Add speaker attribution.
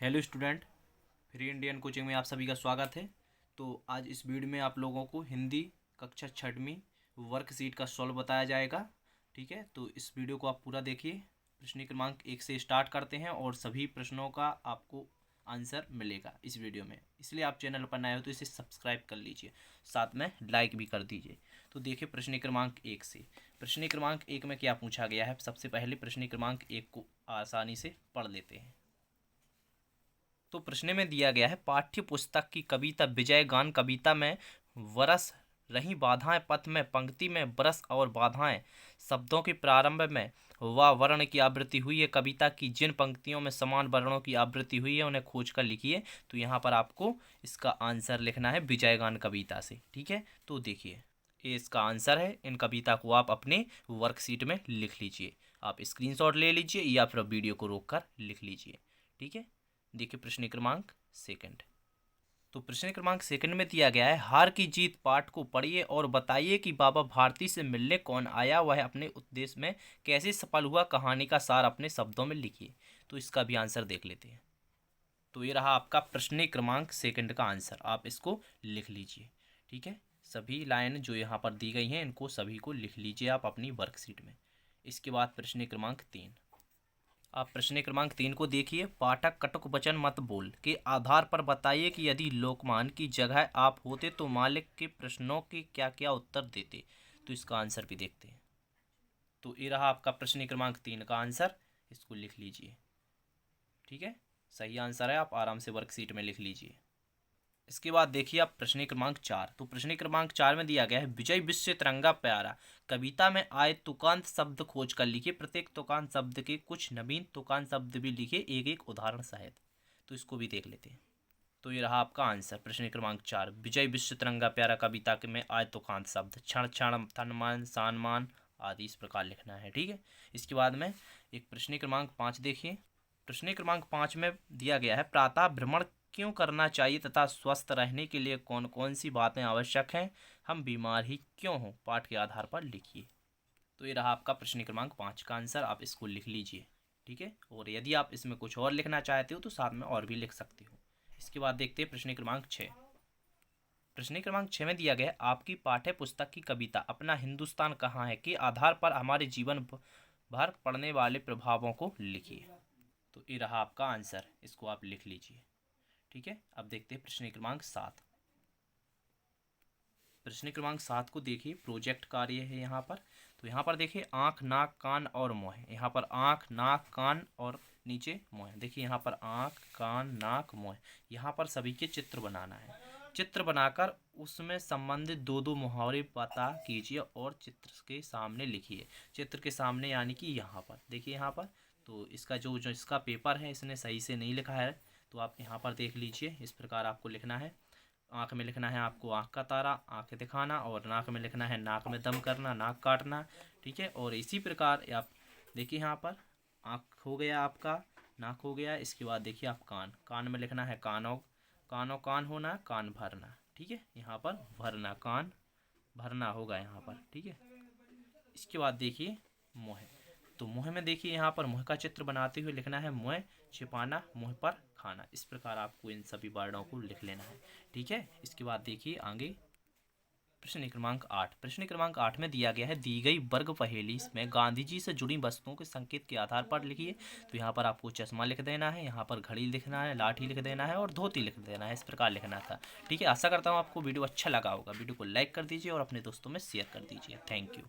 Speaker 1: Hello student, free Indian coaching में आप सभी का स्वागत है। तो आज इस वीडियो में आप लोगों को हिंदी कक्षा छठवीं वर्कशीट का सॉल्व बताया जाएगा। ठीक है, तो इस वीडियो को आप पूरा देखिए। प्रश्न क्रमांक 1 से स्टार्ट करते हैं और सभी प्रश्नों का आपको आंसर मिलेगा इस वीडियो में। इसलिए आप चैनल पर नए हो तो इसे सब्सक्राइब कर लीजिए, साथ में लाइक भी कर दीजिए। तो देखिए प्रश्न क्रमांक 1 से। प्रश्न क्रमांक 1 में क्या पूछा गया है, सबसे पहले प्रश्न क्रमांक 1 को आसानी से पढ़ लेते हैं। तो प्रश्न में दिया गया है, पाठ्य पुस्तक की कविता विजय गान कविता में वरस रही बाधाएं, पथ में पंक्ति में बरस और बाधाएं, शब्दों के प्रारंभ में व वर्ण की आवृत्ति हुई है। कविता की जिन पंक्तियों में समान वर्णों की आवृत्ति हुई है उन्हें खोज कर लिखिए। तो यहाँ पर आपको इसका आंसर लिखना है विजय गान कविता से। ठीक है, तो देखिए ये इसका आंसर है। इन कविता को आप अपने वर्कशीट में लिख लीजिए। आप स्क्रीनशॉट ले लीजिए या फिर वीडियो को रोककर लिख लीजिए। ठीक है, देखिए प्रश्न क्रमांक सेकंड। तो प्रश्न क्रमांक सेकंड में दिया गया है, हार की जीत पाठ को पढ़िए और बताइए कि बाबा भारती से मिलने कौन आया, वह अपने उद्देश्य में कैसे सफल हुआ, कहानी का सार अपने शब्दों में लिखिए। तो इसका भी आंसर देख लेते हैं। तो ये रहा आपका प्रश्न क्रमांक सेकंड का आंसर, आप इसको लिख लीजिए। ठीक है, सभी लाइन जो यहाँ पर दी गई हैं इनको सभी को लिख लीजिए आप अपनी वर्कशीट में। इसके बाद प्रश्न क्रमांक 3। आप प्रश्न क्रमांक 3 को देखिए, पाठक कटुक वचन मत बोल के आधार पर बताइए कि यदि लोकमान की जगह आप होते तो मालिक के प्रश्नों के क्या क्या उत्तर देते। तो इसका आंसर भी देखते हैं। तो ये रहा आपका प्रश्न क्रमांक 3 का आंसर, इसको लिख लीजिए। ठीक है, सही आंसर है, आप आराम से वर्कशीट में लिख लीजिए। इसके बाद देखिए आप प्रश्न क्रमांक 4। तो प्रश्न क्रमांक 4 में दिया गया है, विजय विश्व तिरंगा प्यारा कविता में आए तुकांत शब्द खोज कर लिखिए। प्रत्येक तुकांत शब्द के कुछ नवीन तुकांत शब्द भी लिखिए, एक एक उदाहरण सहित। तो इसको भी देख लेते हैं। तो ये रहा आपका आंसर, प्रश्न क्रमांक 4, विजय विश्व तिरंगा प्यारा कविता के में आए तुकांत शब्द क्षण क्षण तन्मान सम्मान आदि इस प्रकार लिखना है। ठीक है, इसके बाद में एक प्रश्न क्रमांक 5 देखिए। प्रश्न क्रमांक 5 में दिया गया है, प्रातः भ्रमण क्यों करना चाहिए तथा स्वस्थ रहने के लिए कौन कौन सी बातें आवश्यक हैं, हम बीमार ही क्यों हों, पाठ के आधार पर लिखिए। तो ये रहा आपका प्रश्न क्रमांक 5 का आंसर, आप इसको लिख लीजिए। ठीक है, और यदि आप इसमें कुछ और लिखना चाहते हो तो साथ में और भी लिख सकते हो। इसके बाद देखते हैं प्रश्न क्रमांक 6। प्रश्न क्रमांक 6 में दिया गया है, आपकी पाठ्य पुस्तक की कविता अपना हिंदुस्तान कहाँ है के आधार पर हमारे जीवन भर पड़ने वाले प्रभावों को लिखिए। तो ये रहा आपका आंसर, इसको आप लिख लीजिए। ठीक है, अब देखते हैं प्रश्न क्रमांक 7। प्रश्न क्रमांक 7 को देखिए, प्रोजेक्ट कार्य है यहाँ पर। तो यहाँ पर देखिए, आँख नाक कान और मुँह। यहाँ पर आँख नाक कान और नीचे मुँह। देखिए यहाँ पर आँख कान नाक मुँह, यहाँ पर सभी के चित्र बनाना है। चित्र बनाकर उसमें संबंधित दो दो मुहावरे पता कीजिए और चित्र के सामने लिखिए। चित्र के सामने यानी कि यहाँ पर देखिए, यहाँ पर तो इसका जो इसका पेपर है इसने सही से नहीं लिखा है, तो आप यहाँ पर देख लीजिए। इस प्रकार आपको लिखना है। आँख में लिखना है आपको आँख का तारा, आँख दिखाना, और नाक में लिखना है नाक में दम करना, नाक काटना। ठीक है, और इसी प्रकार आप देखिए यहाँ पर आँख हो गया आपका, नाक हो गया। इसके बाद देखिए आप कान, कान में लिखना है कानों कानों कान होना, कान भरना। ठीक है, यहाँ पर भरना, कान भरना होगा यहाँ पर। ठीक है, इसके बाद देखिए मुँह। तो मुँह में देखिए यहाँ पर मुँह का चित्र बनाते हुए लिखना है, मुँह छिपाना, मुँह पर खाना। इस प्रकार आपको इन सभी वर्णों को लिख लेना है। ठीक है, इसके बाद देखिए आगे प्रश्न क्रमांक 8। प्रश्न क्रमांक 8 में दिया गया है, दी गई वर्ग पहेली में गांधी जी से जुड़ी वस्तुओं के संकेत के आधार पर लिखिए। तो यहाँ पर आपको चश्मा लिख देना है, यहाँ पर घड़ी लिखना है, लाठी लिख देना है और धोती लिख देना है। इस प्रकार लिखना था। ठीक है, आशा करता हूँ आपको वीडियो अच्छा लगा होगा। वीडियो को लाइक कर दीजिए और अपने दोस्तों में शेयर कर दीजिए। Thank you.